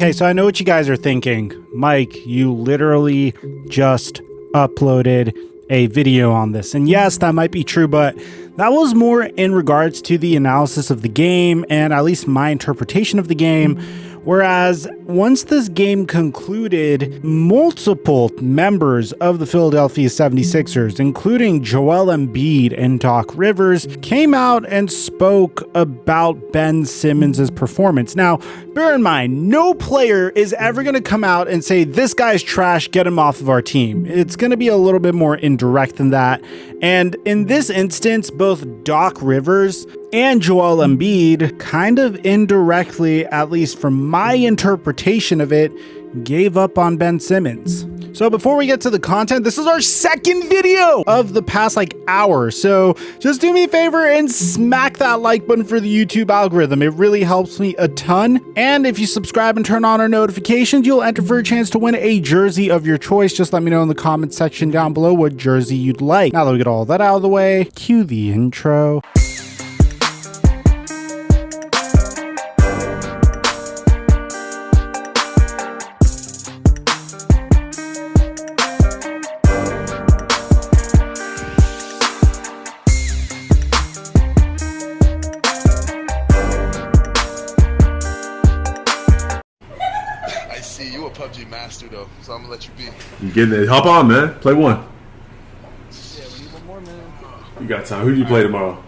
Okay, so I know what you guys are thinking. Mike, you literally just uploaded a video on this. And yes, that might be true, but that was more in regards to the analysis of the game and at least my interpretation of the game. Whereas once this game concluded, multiple members of the Philadelphia 76ers, including Joel Embiid and Doc Rivers, came out and spoke about Ben Simmons' performance. Now, bear in mind, no player is ever going to come out and say, this guy's trash, get him off of our team. It's going to be a little bit more indirect than that. And in this instance, both Doc Rivers and Joel Embiid kind of indirectly, at least from my interpretation of it, gave up on Ben Simmons. So before we get to the content, this is our second video of the past hour. So just do me a favor and smack that like button for the YouTube algorithm. It really helps me a ton. And if you subscribe and turn on our notifications, you'll enter for a chance to win a jersey of your choice. Just let me know in the comment section down below what jersey you'd like. Now that we get all that out of the way, cue the intro. You a PUBG master though, so I'm gonna let you be. You getting it? Hop on, man. Play one. Yeah, we need one more, man. You got time. Who do you play tomorrow?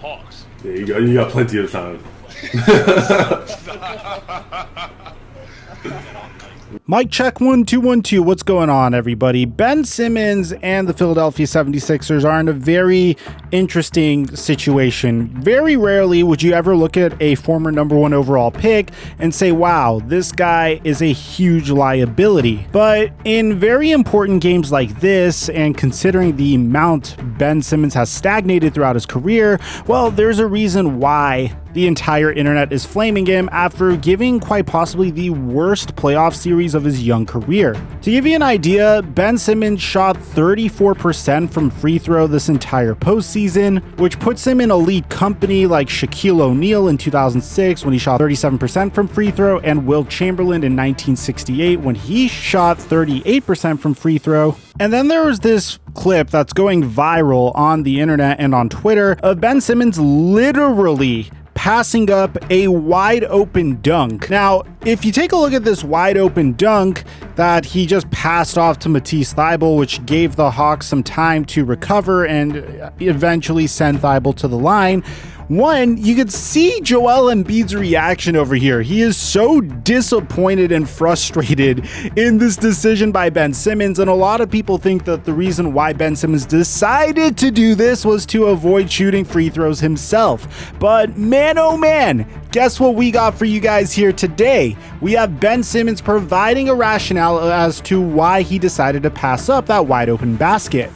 Hawks. There you go. You got plenty of time. Mic check 1 2 1 2. What's going on, everybody? Ben Simmons and the Philadelphia 76ers are in a very interesting situation. Very rarely would you ever look at a former #1 overall pick and say, wow, this guy is a huge liability. But in very important games like this, and considering the amount Ben Simmons has stagnated throughout his career, well, there's a reason why the entire internet is flaming him after giving quite possibly the worst playoff series of his young career. To give you an idea, Ben Simmons shot 34% from free throw this entire postseason, which puts him in elite company like Shaquille O'Neal in 2006 when he shot 37% from free throw, and Wilt Chamberlain in 1968 when he shot 38% from free throw. And then there was this clip that's going viral on the internet and on Twitter of Ben Simmons literally passing up a wide open dunk. Now, if you take a look at this wide open dunk that he just passed off to Matisse Thybulle, which gave the Hawks some time to recover and eventually send Thybulle to the line, one, you could see Joel Embiid's reaction over here. He is so disappointed and frustrated in this decision by Ben Simmons, and a lot of people think that the reason why Ben Simmons decided to do this was to avoid shooting free throws himself. But man, oh man, guess what we got for you guys here today? We have Ben Simmons providing a rationale as to why he decided to pass up that wide open basket.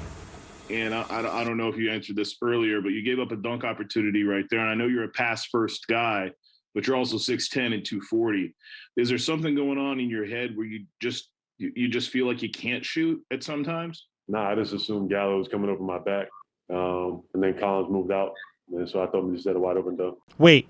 And I don't know if you answered this earlier, but you gave up a dunk opportunity right there. And I know you're a pass-first guy, but you're also 6'10" and 240. Is there something going on in your head where you just feel like you can't shoot at sometimes? Nah, I just assumed Gallo was coming over my back. And then Collins moved out. And so I thought he just had a wide open dunk. Wait.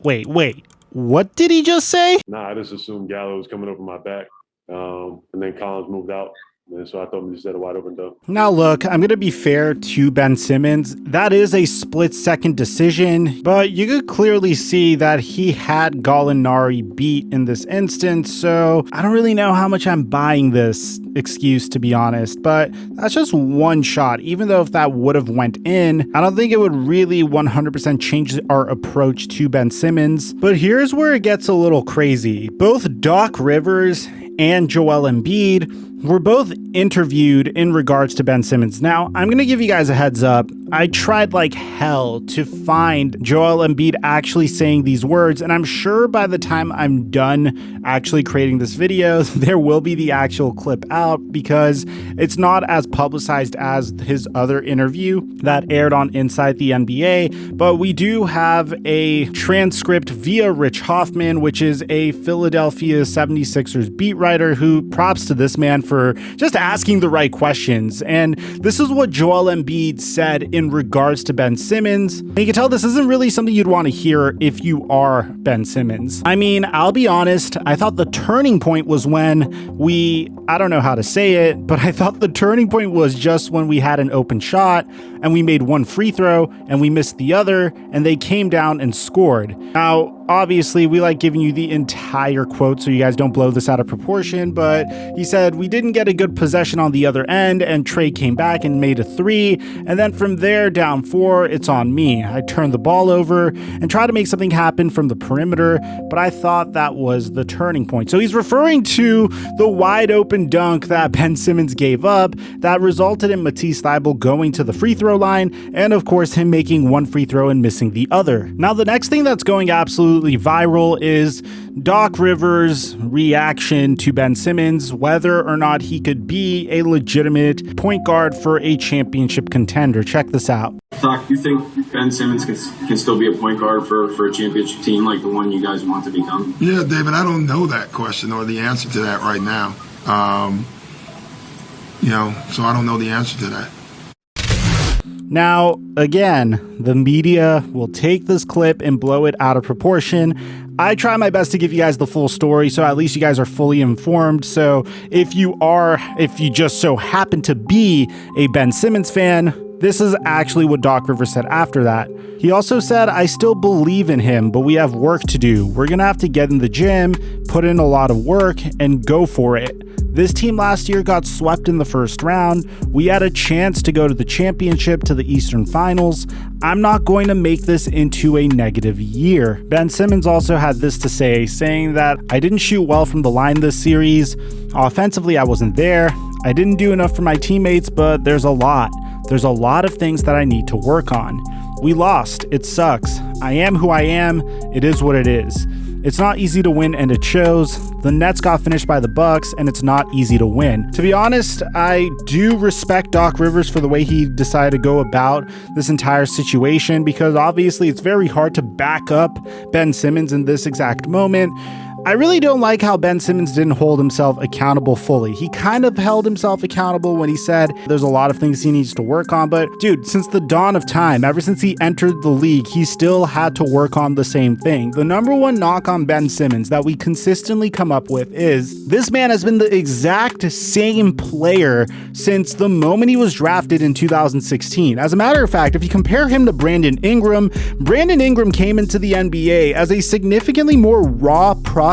What did he just say? Nah, I just assumed Gallo was coming over my back. And then Collins moved out. And so I thought he just had a wide open dunk. Now look, I'm going to be fair to Ben Simmons. That is a split-second decision, but you could clearly see that he had Gallinari beat in this instance, so I don't really know how much I'm buying this excuse, to be honest, but that's just one shot. Even though if that would have went in, I don't think it would really 100% change our approach to Ben Simmons. But here's where it gets a little crazy. Both Doc Rivers and Joel Embiid were both interviewed in regards to Ben Simmons. Now, I'm going to give you guys a heads up. I tried like hell to find Joel Embiid actually saying these words, and I'm sure by the time I'm done actually creating this video, there will be the actual clip out because it's not as publicized as his other interview that aired on Inside the NBA, but we do have a transcript via Rich Hoffman, which is a Philadelphia 76ers beat writer who, props to this man for just asking the right questions. And this is what Joel Embiid said in regards to Ben Simmons. And you can tell this isn't really something you'd want to hear if you are Ben Simmons. I mean, I'll be honest, I thought the turning point was when I don't know how to say it, but I thought the turning point was just when we had an open shot and we made one free throw and we missed the other and they came down and scored. Now, obviously, we like giving you the entire quote so you guys don't blow this out of proportion, but he said, "We didn't get a good possession on the other end and Trey came back and made a three. And then from there, down 4, it's on me. I turned the ball over and tried to make something happen from the perimeter, but I thought that was the turning point." So he's referring to the wide open dunk that Ben Simmons gave up that resulted in Matisse Thybulle going to the free throw line, and of course him making one free throw and missing the other. Now the next thing that's going absolutely viral is Doc Rivers' reaction to Ben Simmons, whether or not he could be a legitimate point guard for a championship contender. Check this out. Doc, do you think Ben Simmons can still be a point guard for a championship team like the one you guys want to become? Yeah, David, I don't know that question or the answer to that right now. So I don't know the answer to that. Now, again, the media will take this clip and blow it out of proportion. I try my best to give you guys the full story, so at least you guys are fully informed. So if you just so happen to be a Ben Simmons fan, this is actually what Doc Rivers said after that. He also said, "I still believe in him, but we have work to do. We're going to have to get in the gym, put in a lot of work, and go for it. This team last year got swept in the first round. We had a chance to go to the championship, to the Eastern Finals. I'm not going to make this into a negative year." Ben Simmons also had this to say, saying that, "I didn't shoot well from the line this series. Offensively, I wasn't there. I didn't do enough for my teammates, but there's a lot. There's a lot of things that I need to work on. We lost. It sucks. I am who I am. It is what it is. It's not easy to win, and it shows. The Nets got finished by the Bucks, and it's not easy to win." To be honest, I do respect Doc Rivers for the way he decided to go about this entire situation, because obviously it's very hard to back up Ben Simmons in this exact moment. I really don't like how Ben Simmons didn't hold himself accountable fully. He kind of held himself accountable when he said there's a lot of things he needs to work on, but dude, since the dawn of time, ever since he entered the league, he still had to work on the same thing. The number one knock on Ben Simmons that we consistently come up with is this man has been the exact same player since the moment he was drafted in 2016. As a matter of fact, if you compare him to Brandon Ingram came into the NBA as a significantly more raw prospect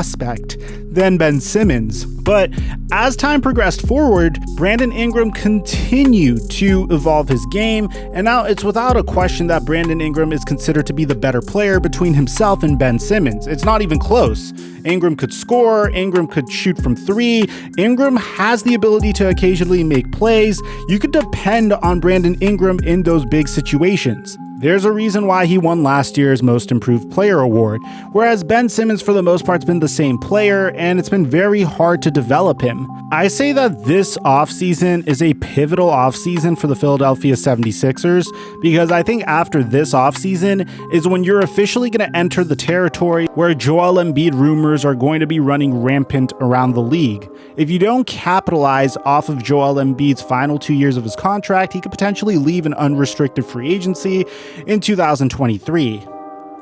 than Ben Simmons. But as time progressed forward, Brandon Ingram continued to evolve his game, and now it's without a question that Brandon Ingram is considered to be the better player between himself and Ben Simmons. It's not even close. Ingram could score, Ingram could shoot from 3, Ingram has the ability to occasionally make plays. You could depend on Brandon Ingram in those big situations. There's a reason why he won last year's Most Improved Player award, whereas Ben Simmons for the most part has been the same player, and it's been very hard to develop him. I say that this offseason is a pivotal offseason for the Philadelphia 76ers, because I think after this offseason is when you're officially going to enter the territory where Joel Embiid rumors are going to be running rampant around the league. If you don't capitalize off of Joel Embiid's final 2 years of his contract, he could potentially leave an unrestricted free agency in 2023.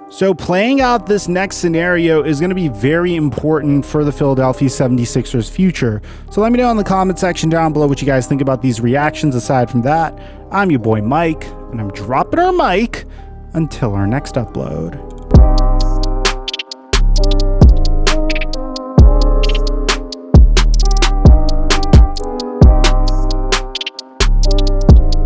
So playing out this next scenario is going to be very important for the Philadelphia 76ers future. So let me know in the comment section down below what you guys think about these reactions. Aside from that, I'm your boy Mike, and I'm dropping our mic until our next upload.